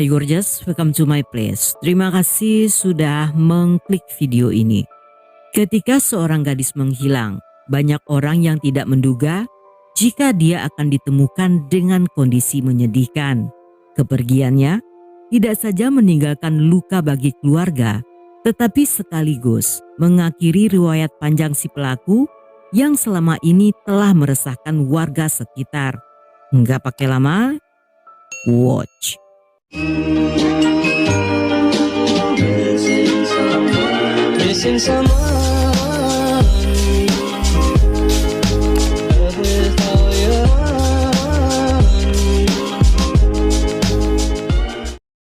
Hai gorgeous, welcome to my place. Terima kasih sudah mengklik video ini. Ketika seorang gadis menghilang, banyak orang yang tidak menduga jika dia akan ditemukan dengan kondisi menyedihkan. Kepergiannya tidak saja meninggalkan luka bagi keluarga, tetapi sekaligus mengakhiri riwayat panjang si pelaku yang selama ini telah meresahkan warga sekitar. Nggak pakai lama, watch. Missing someone with all your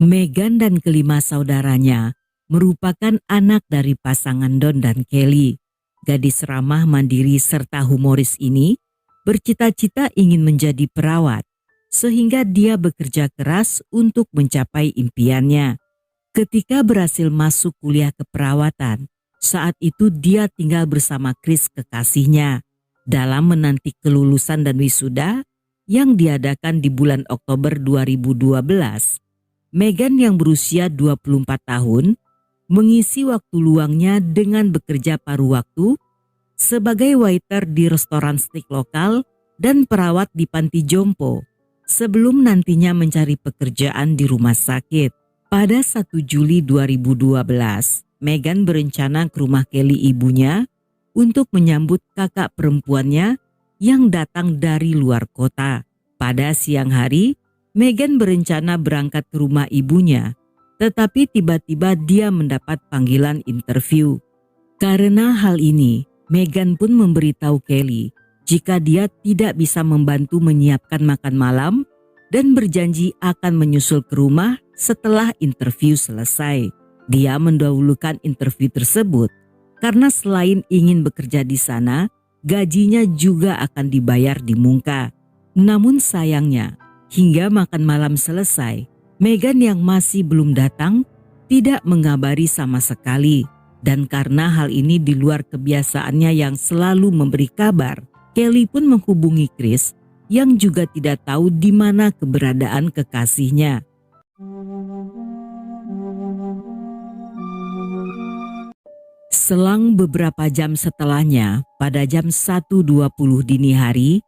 Meghan dan kelima saudaranya merupakan anak dari pasangan Don dan Kelly. Gadis ramah, mandiri serta humoris ini bercita-cita ingin menjadi perawat, sehingga dia bekerja keras untuk mencapai impiannya. Ketika berhasil masuk kuliah keperawatan, saat itu dia tinggal bersama Chris kekasihnya dalam menanti kelulusan dan wisuda yang diadakan di bulan Oktober 2012. Meghan yang berusia 24 tahun mengisi waktu luangnya dengan bekerja paruh waktu sebagai waiter di restoran steak lokal dan perawat di panti jompo sebelum nantinya mencari pekerjaan di rumah sakit. Pada 1 Juli 2012, Meghan berencana ke rumah Kelly ibunya untuk menyambut kakak perempuannya yang datang dari luar kota. Pada siang hari, Meghan berencana berangkat ke rumah ibunya, tetapi tiba-tiba dia mendapat panggilan interview. Karena hal ini, Meghan pun memberitahu Kelly jika dia tidak bisa membantu menyiapkan makan malam dan berjanji akan menyusul ke rumah setelah interview selesai. Dia mendahulukan interview tersebut karena selain ingin bekerja di sana, gajinya juga akan dibayar di muka. Namun sayangnya, hingga makan malam selesai, Meghan yang masih belum datang tidak mengabari sama sekali. Dan karena hal ini di luar kebiasaannya yang selalu memberi kabar, Kelly pun menghubungi Chris yang juga tidak tahu di mana keberadaan kekasihnya. Selang beberapa jam setelahnya, pada jam 1.20 dini hari,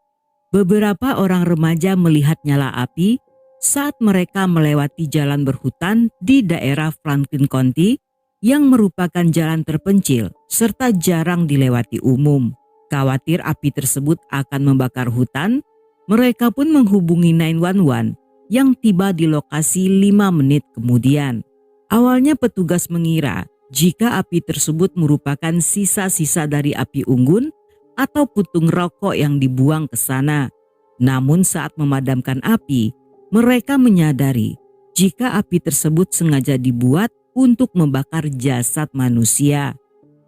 beberapa orang remaja melihat nyala api saat mereka melewati jalan berhutan di daerah Franklin County yang merupakan jalan terpencil serta jarang dilewati umum. Khawatir api tersebut akan membakar hutan, mereka pun menghubungi 911 yang tiba di lokasi 5 menit kemudian. Awalnya petugas mengira jika api tersebut merupakan sisa-sisa dari api unggun atau putung rokok yang dibuang ke sana. Namun saat memadamkan api, mereka menyadari jika api tersebut sengaja dibuat untuk membakar jasad manusia.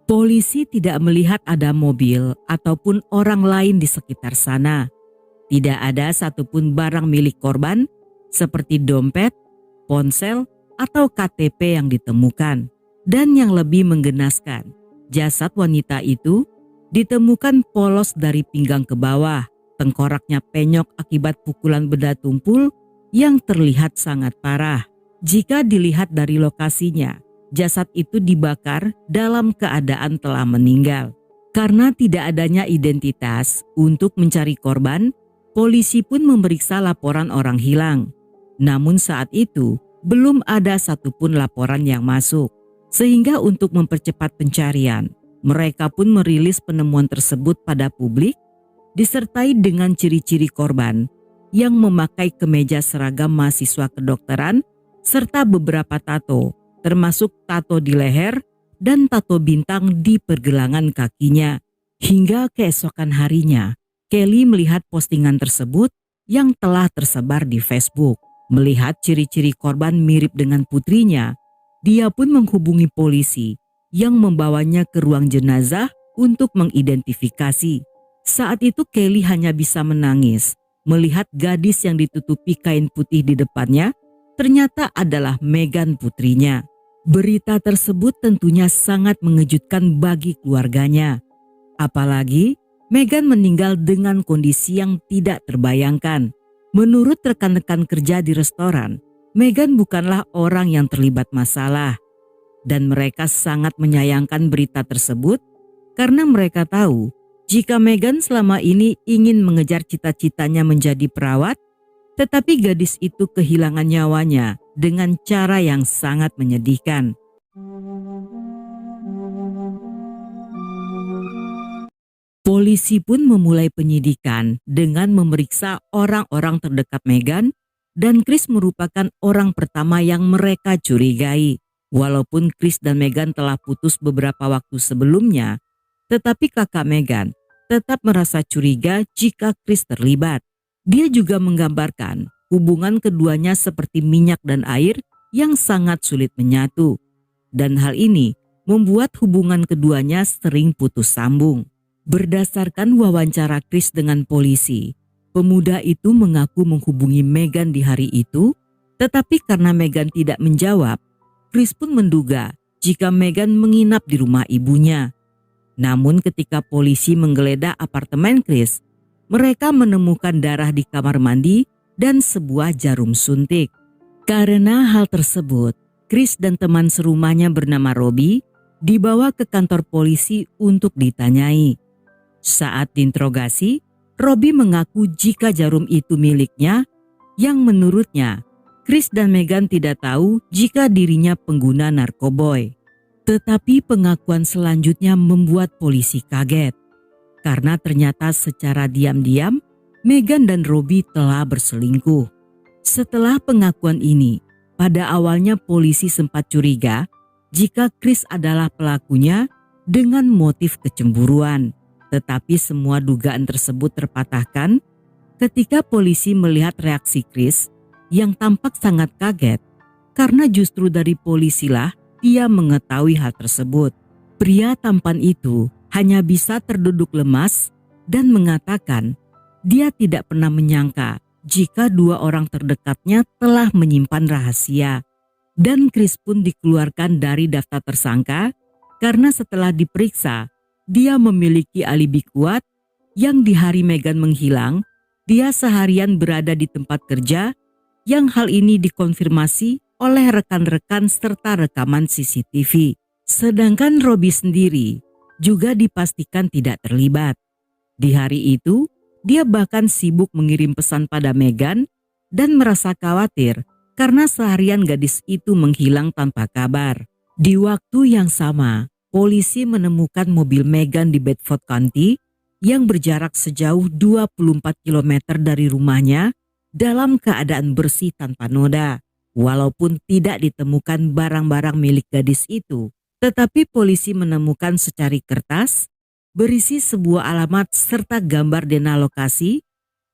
Polisi tidak melihat ada mobil ataupun orang lain di sekitar sana. Tidak ada satupun barang milik korban seperti dompet, ponsel, atau KTP yang ditemukan. Dan yang lebih menggenaskan, jasad wanita itu ditemukan polos dari pinggang ke bawah, tengkoraknya penyok akibat pukulan benda tumpul yang terlihat sangat parah. Jika dilihat dari lokasinya, jasad itu dibakar dalam keadaan telah meninggal. Karena tidak adanya identitas untuk mencari korban, polisi pun memeriksa laporan orang hilang. Namun saat itu belum ada satupun laporan yang masuk. Sehingga untuk mempercepat pencarian, mereka pun merilis penemuan tersebut pada publik disertai dengan ciri-ciri korban yang memakai kemeja seragam mahasiswa kedokteran serta beberapa tato, termasuk tato di leher dan tato bintang di pergelangan kakinya. Hingga keesokan harinya, Kelly melihat postingan tersebut yang telah tersebar di Facebook. Melihat ciri-ciri korban mirip dengan putrinya, dia pun menghubungi polisi yang membawanya ke ruang jenazah untuk mengidentifikasi. Saat itu Kelly hanya bisa menangis melihat gadis yang ditutupi kain putih di depannya ternyata adalah Meghan putrinya. Berita tersebut tentunya sangat mengejutkan bagi keluarganya. Apalagi Meghan meninggal dengan kondisi yang tidak terbayangkan. Menurut rekan-rekan kerja di restoran, Meghan bukanlah orang yang terlibat masalah, dan mereka sangat menyayangkan berita tersebut karena mereka tahu jika Meghan selama ini ingin mengejar cita-citanya menjadi perawat, tetapi gadis itu kehilangan nyawanya dengan cara yang sangat menyedihkan. Polisi pun memulai penyidikan dengan memeriksa orang-orang terdekat Meghan, dan Chris merupakan orang pertama yang mereka curigai. Walaupun Chris dan Meghan telah putus beberapa waktu sebelumnya, tetapi kakak Meghan tetap merasa curiga jika Chris terlibat. Dia juga menggambarkan hubungan keduanya seperti minyak dan air yang sangat sulit menyatu. Dan hal ini membuat hubungan keduanya sering putus sambung. Berdasarkan wawancara Chris dengan polisi, pemuda itu mengaku menghubungi Meghan di hari itu, tetapi karena Meghan tidak menjawab, Chris pun menduga jika Meghan menginap di rumah ibunya. Namun ketika polisi menggeledah apartemen Chris, mereka menemukan darah di kamar mandi dan sebuah jarum suntik. Karena hal tersebut, Chris dan teman serumahnya bernama Robbie dibawa ke kantor polisi untuk ditanyai. Saat diinterogasi, Robbie mengaku jika jarum itu miliknya, yang menurutnya Chris dan Meghan tidak tahu jika dirinya pengguna narkoboy. Tetapi pengakuan selanjutnya membuat polisi kaget, karena ternyata secara diam-diam Meghan dan Robbie telah berselingkuh. Setelah pengakuan ini, pada awalnya polisi sempat curiga jika Chris adalah pelakunya dengan motif kecemburuan. Tetapi semua dugaan tersebut terpatahkan ketika polisi melihat reaksi Chris yang tampak sangat kaget, karena justru dari polisilah dia mengetahui hal tersebut. Pria tampan itu hanya bisa terduduk lemas dan mengatakan dia tidak pernah menyangka jika dua orang terdekatnya telah menyimpan rahasia. Dan Chris pun dikeluarkan dari daftar tersangka karena setelah diperiksa, dia memiliki alibi kuat yang di hari Meghan menghilang, dia seharian berada di tempat kerja, yang hal ini dikonfirmasi oleh rekan-rekan serta rekaman CCTV. Sedangkan Robbie sendiri juga dipastikan tidak terlibat. Di hari itu, dia bahkan sibuk mengirim pesan pada Meghan dan merasa khawatir karena seharian gadis itu menghilang tanpa kabar. Di waktu yang sama, polisi menemukan mobil Meghan di Bedford County yang berjarak sejauh 24 km dari rumahnya dalam keadaan bersih tanpa noda. Walaupun tidak ditemukan barang-barang milik gadis itu, tetapi polisi menemukan secari kertas berisi sebuah alamat serta gambar dena lokasi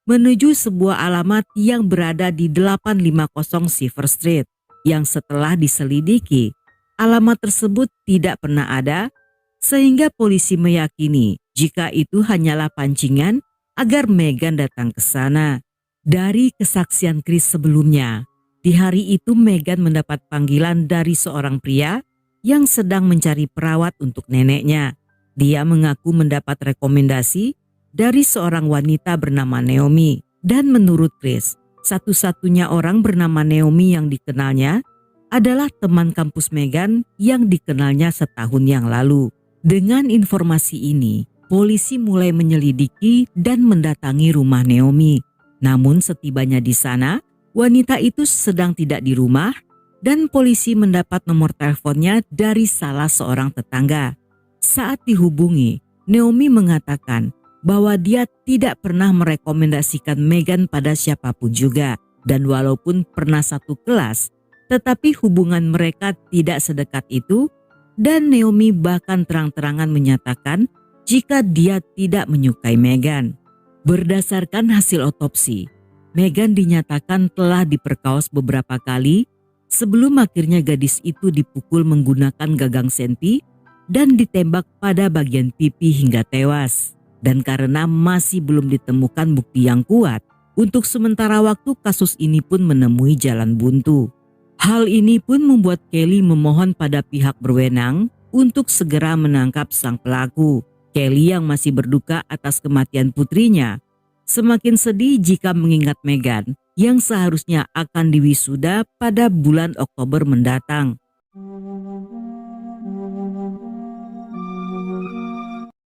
menuju sebuah alamat yang berada di 850 Silver Street, yang setelah diselidiki alamat tersebut tidak pernah ada, sehingga polisi meyakini jika itu hanyalah pancingan agar Meghan datang ke sana. Dari kesaksian Chris sebelumnya, di hari itu Meghan mendapat panggilan dari seorang pria yang sedang mencari perawat untuk neneknya. Dia mengaku mendapat rekomendasi dari seorang wanita bernama Naomi, dan menurut Chris, satu-satunya orang bernama Naomi yang dikenalnya adalah teman kampus Meghan yang dikenalnya setahun yang lalu. Dengan informasi ini, polisi mulai menyelidiki dan mendatangi rumah Naomi. Namun setibanya di sana, wanita itu sedang tidak di rumah dan polisi mendapat nomor teleponnya dari salah seorang tetangga. Saat dihubungi, Naomi mengatakan bahwa dia tidak pernah merekomendasikan Meghan pada siapapun juga, dan walaupun pernah satu kelas, tetapi hubungan mereka tidak sedekat itu, dan Naomi bahkan terang-terangan menyatakan jika dia tidak menyukai Meghan. Berdasarkan hasil otopsi, Meghan dinyatakan telah diperkaos beberapa kali sebelum akhirnya gadis itu dipukul menggunakan gagang senti dan ditembak pada bagian pipi hingga tewas. Dan karena masih belum ditemukan bukti yang kuat, untuk sementara waktu kasus ini pun menemui jalan buntu. Hal ini pun membuat Kelly memohon pada pihak berwenang untuk segera menangkap sang pelaku. Kelly yang masih berduka atas kematian putrinya semakin sedih jika mengingat Meghan yang seharusnya akan diwisuda pada bulan Oktober mendatang.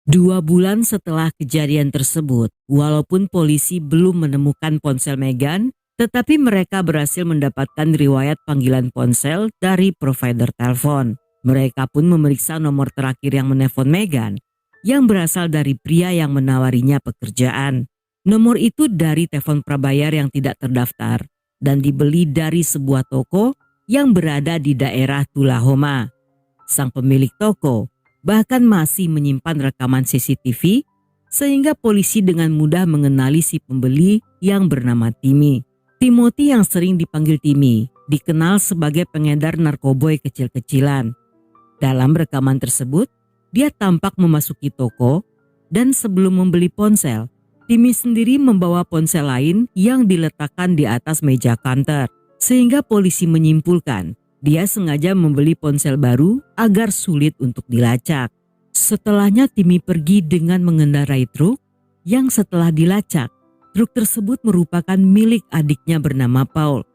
Dua bulan setelah kejadian tersebut, walaupun polisi belum menemukan ponsel Meghan, tetapi mereka berhasil mendapatkan riwayat panggilan ponsel dari provider telepon. Mereka pun memeriksa nomor terakhir yang menelpon Meghan, yang berasal dari pria yang menawarinya pekerjaan. Nomor itu dari telepon prabayar yang tidak terdaftar dan dibeli dari sebuah toko yang berada di daerah Tullahoma. Sang pemilik toko bahkan masih menyimpan rekaman CCTV sehingga polisi dengan mudah mengenali si pembeli yang bernama Timmy. Timothy yang sering dipanggil Timmy dikenal sebagai pengedar narkoboy kecil-kecilan. Dalam rekaman tersebut, dia tampak memasuki toko dan sebelum membeli ponsel, Timmy sendiri membawa ponsel lain yang diletakkan di atas meja kantor. Sehingga polisi menyimpulkan dia sengaja membeli ponsel baru agar sulit untuk dilacak. Setelahnya Timmy pergi dengan mengendarai truk yang setelah dilacak, truk tersebut merupakan milik adiknya bernama Paul.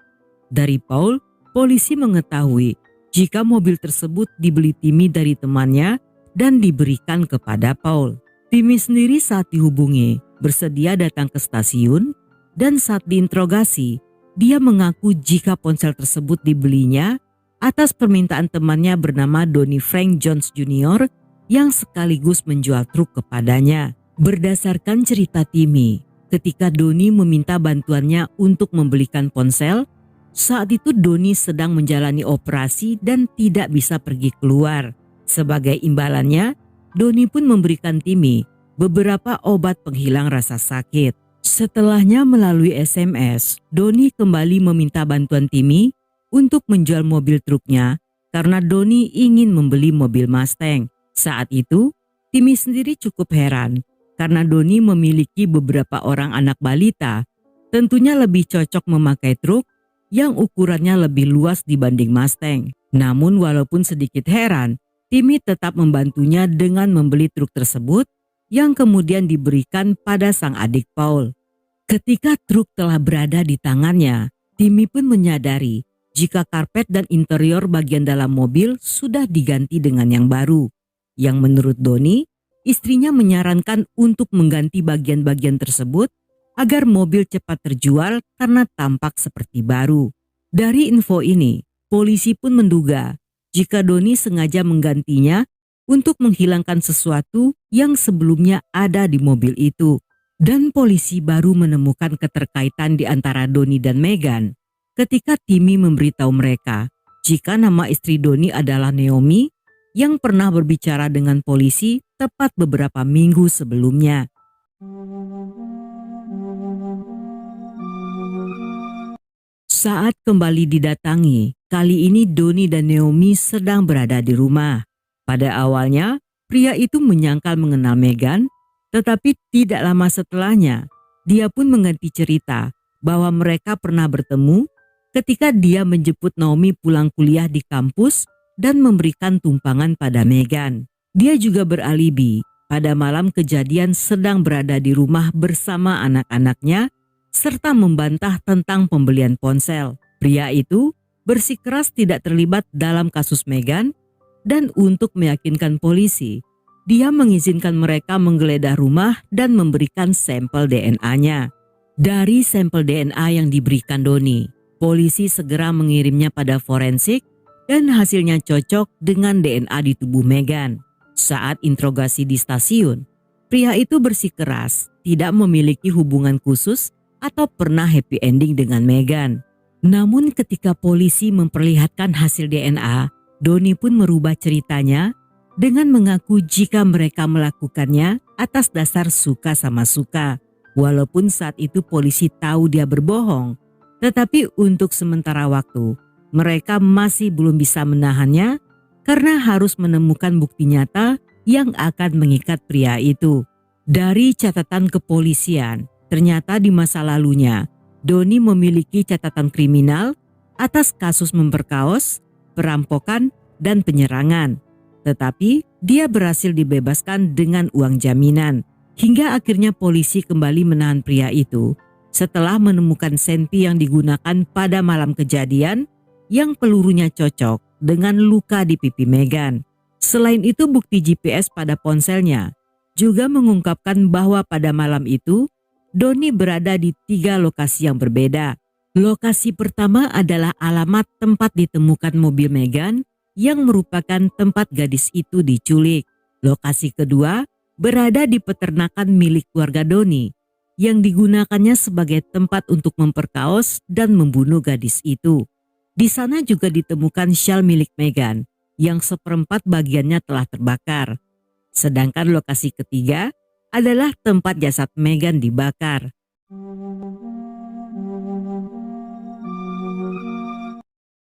Dari Paul, polisi mengetahui jika mobil tersebut dibeli Timmy dari temannya dan diberikan kepada Paul. Timmy sendiri saat dihubungi bersedia datang ke stasiun dan saat diinterogasi, dia mengaku jika ponsel tersebut dibelinya atas permintaan temannya bernama Donnie Frank Jones Jr. yang sekaligus menjual truk kepadanya. Berdasarkan cerita Timmy, ketika Donnie meminta bantuannya untuk membelikan ponsel, saat itu Donnie sedang menjalani operasi dan tidak bisa pergi keluar. Sebagai imbalannya, Donnie pun memberikan Timmy beberapa obat penghilang rasa sakit. Setelahnya melalui SMS, Donnie kembali meminta bantuan Timmy untuk menjual mobil truknya karena Donnie ingin membeli mobil Mustang. Saat itu, Timmy sendiri cukup heran karena Donnie memiliki beberapa orang anak balita, tentunya lebih cocok memakai truk yang ukurannya lebih luas dibanding Mustang. Namun walaupun sedikit heran, Timmy tetap membantunya dengan membeli truk tersebut yang kemudian diberikan pada sang adik Paul. Ketika truk telah berada di tangannya, Timmy pun menyadari jika karpet dan interior bagian dalam mobil sudah diganti dengan yang baru. Yang menurut Donnie, istrinya menyarankan untuk mengganti bagian-bagian tersebut agar mobil cepat terjual karena tampak seperti baru. Dari info ini, polisi pun menduga jika Donnie sengaja menggantinya untuk menghilangkan sesuatu yang sebelumnya ada di mobil itu. Dan polisi baru menemukan keterkaitan di antara Donnie dan Meghan ketika Timmy memberitahu mereka jika nama istri Donnie adalah Naomi yang pernah berbicara dengan polisi tepat beberapa minggu sebelumnya. Saat kembali didatangi, kali ini Donnie dan Naomi sedang berada di rumah. Pada awalnya, pria itu menyangkal mengenal Meghan, tetapi tidak lama setelahnya, dia pun mengganti cerita bahwa mereka pernah bertemu ketika dia menjemput Naomi pulang kuliah di kampus dan memberikan tumpangan pada Meghan. Dia juga beralibi pada malam kejadian sedang berada di rumah bersama anak-anaknya serta membantah tentang pembelian ponsel. Pria itu bersikeras tidak terlibat dalam kasus Meghan dan untuk meyakinkan polisi, dia mengizinkan mereka menggeledah rumah dan memberikan sampel DNA-nya. Dari sampel DNA yang diberikan Donnie, polisi segera mengirimnya pada forensik dan hasilnya cocok dengan DNA di tubuh Meghan. Saat interogasi di stasiun, pria itu bersikeras tidak memiliki hubungan khusus atau pernah happy ending dengan Meghan. Namun ketika polisi memperlihatkan hasil DNA, Donnie pun merubah ceritanya dengan mengaku jika mereka melakukannya atas dasar suka sama suka. Walaupun saat itu polisi tahu dia berbohong, tetapi untuk sementara waktu mereka masih belum bisa menahannya karena harus menemukan bukti nyata yang akan mengikat pria itu. Dari catatan kepolisian, ternyata di masa lalunya Donnie memiliki catatan kriminal atas kasus memperkaos, perampokan, dan penyerangan. Tetapi dia berhasil dibebaskan dengan uang jaminan. Hingga akhirnya polisi kembali menahan pria itu setelah menemukan senpi yang digunakan pada malam kejadian yang pelurunya cocok dengan luka di pipi Meghan. Selain itu, bukti GPS pada ponselnya juga mengungkapkan bahwa pada malam itu Doni berada di 3 lokasi yang berbeda. Lokasi pertama adalah alamat tempat ditemukan mobil Meghan yang merupakan tempat gadis itu diculik. Lokasi kedua berada di peternakan milik keluarga Doni yang digunakannya sebagai tempat untuk memperkaos dan membunuh gadis itu. Di sana juga ditemukan syal milik Meghan yang seperempat bagiannya telah terbakar. Sedangkan lokasi ketiga adalah tempat jasad Meghan dibakar.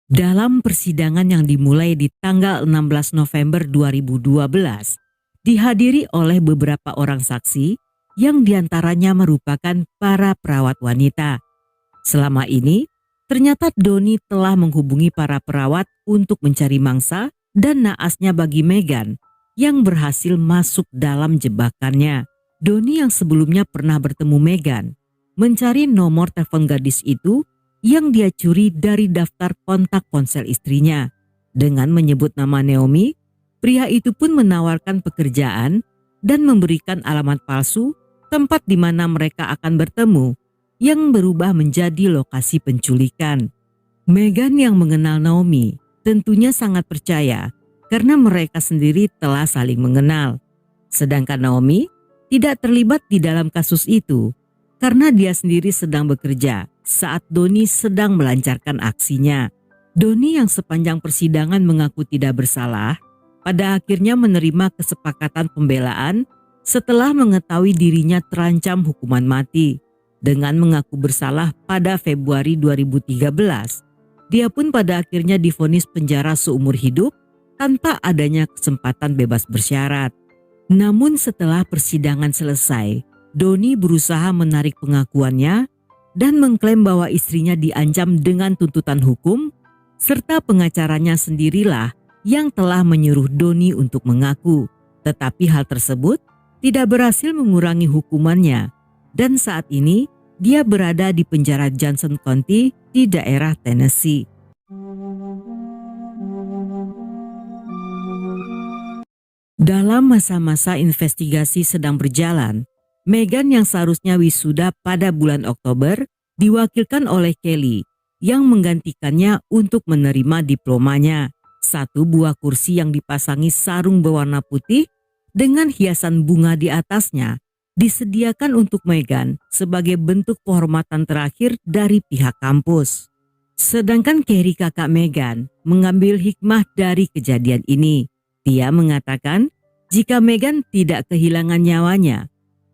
Dalam persidangan yang dimulai di tanggal 16 November 2012, dihadiri oleh beberapa orang saksi yang diantaranya merupakan para perawat wanita. Selama ini, ternyata Doni telah menghubungi para perawat untuk mencari mangsa dan naasnya bagi Meghan yang berhasil masuk dalam jebakannya. Doni yang sebelumnya pernah bertemu Meghan mencari nomor telepon gadis itu yang dia curi dari daftar kontak ponsel istrinya. Dengan menyebut nama Naomi, pria itu pun menawarkan pekerjaan dan memberikan alamat palsu tempat di mana mereka akan bertemu yang berubah menjadi lokasi penculikan. Meghan yang mengenal Naomi tentunya sangat percaya karena mereka sendiri telah saling mengenal. Sedangkan Naomi tidak terlibat di dalam kasus itu karena dia sendiri sedang bekerja saat Doni sedang melancarkan aksinya. Doni yang sepanjang persidangan mengaku tidak bersalah, pada akhirnya menerima kesepakatan pembelaan setelah mengetahui dirinya terancam hukuman mati. Dengan mengaku bersalah pada Februari 2013, dia pun pada akhirnya divonis penjara seumur hidup tanpa adanya kesempatan bebas bersyarat. Namun setelah persidangan selesai, Doni berusaha menarik pengakuannya dan mengklaim bahwa istrinya diancam dengan tuntutan hukum, serta pengacaranya sendirilah yang telah menyuruh Doni untuk mengaku. Tetapi hal tersebut tidak berhasil mengurangi hukumannya dan saat ini dia berada di penjara Johnson County di daerah Tennessee. Dalam masa-masa investigasi sedang berjalan, Meghan yang seharusnya wisuda pada bulan Oktober diwakilkan oleh Kelly yang menggantikannya untuk menerima diplomanya. Satu buah kursi yang dipasangi sarung berwarna putih dengan hiasan bunga di atasnya disediakan untuk Meghan sebagai bentuk penghormatan terakhir dari pihak kampus. Sedangkan Carrie, kakak Meghan, mengambil hikmah dari kejadian ini. Dia mengatakan jika Meghan tidak kehilangan nyawanya,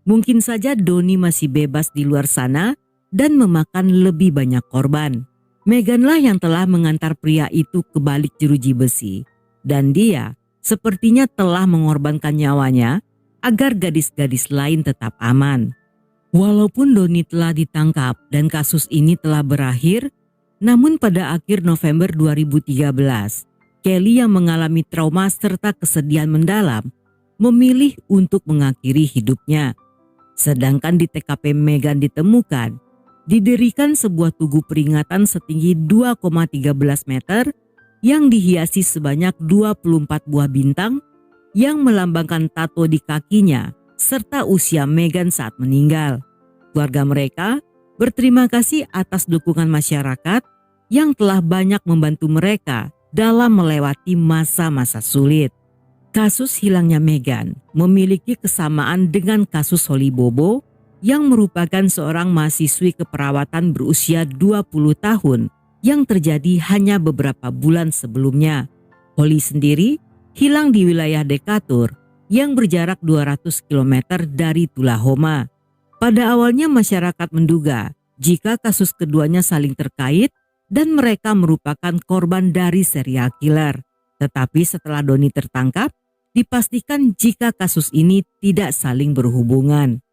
mungkin saja Doni masih bebas di luar sana dan memakan lebih banyak korban. Meghanlah yang telah mengantar pria itu ke balik jeruji besi, dan dia sepertinya telah mengorbankan nyawanya agar gadis-gadis lain tetap aman. Walaupun Doni telah ditangkap dan kasus ini telah berakhir, namun pada akhir November 2013, Kelly yang mengalami trauma serta kesedihan mendalam memilih untuk mengakhiri hidupnya. Sedangkan di TKP Meghan ditemukan, didirikan sebuah tugu peringatan setinggi 2,13 meter yang dihiasi sebanyak 24 buah bintang yang melambangkan tato di kakinya serta usia Meghan saat meninggal. Keluarga mereka berterima kasih atas dukungan masyarakat yang telah banyak membantu mereka dalam melewati masa-masa sulit. Kasus hilangnya Meghan memiliki kesamaan dengan kasus Holly Bobo yang merupakan seorang mahasiswi keperawatan berusia 20 tahun yang terjadi hanya beberapa bulan sebelumnya. Holly sendiri hilang di wilayah Decatur yang berjarak 200 km dari Tullahoma. Pada awalnya masyarakat menduga jika kasus keduanya saling terkait dan mereka merupakan korban dari serial killer. Tetapi setelah Doni tertangkap, dipastikan jika kasus ini tidak saling berhubungan.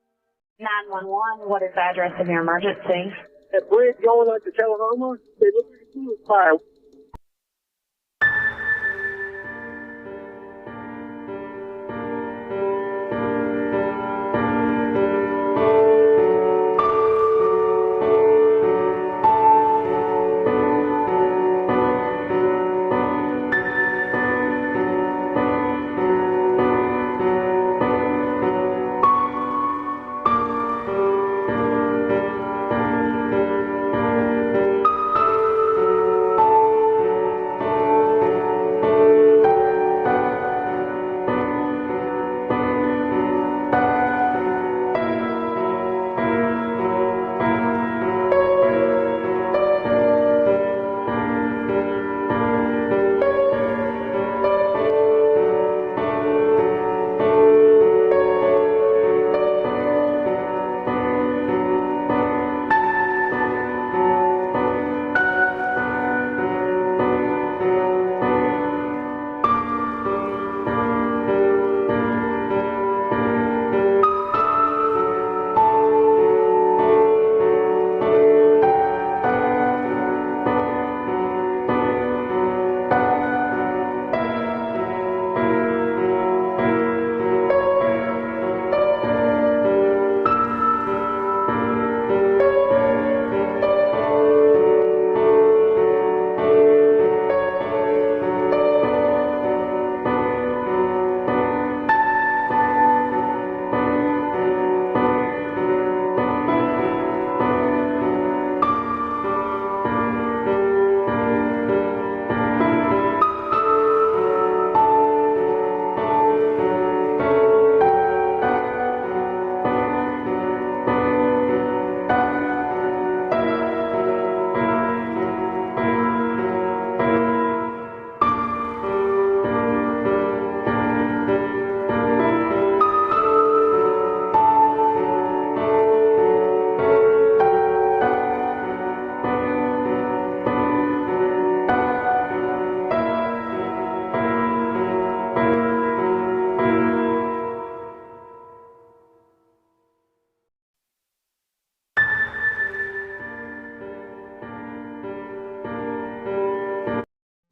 911, what is the address of your emergency? That bridge going up to Tullahoma, they look like a fire.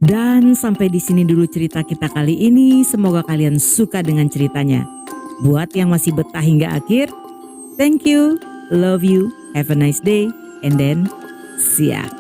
Dan sampai di sini dulu cerita kita kali ini. Semoga kalian suka dengan ceritanya. Buat yang masih betah hingga akhir, thank you, love you, have a nice day, and then see ya.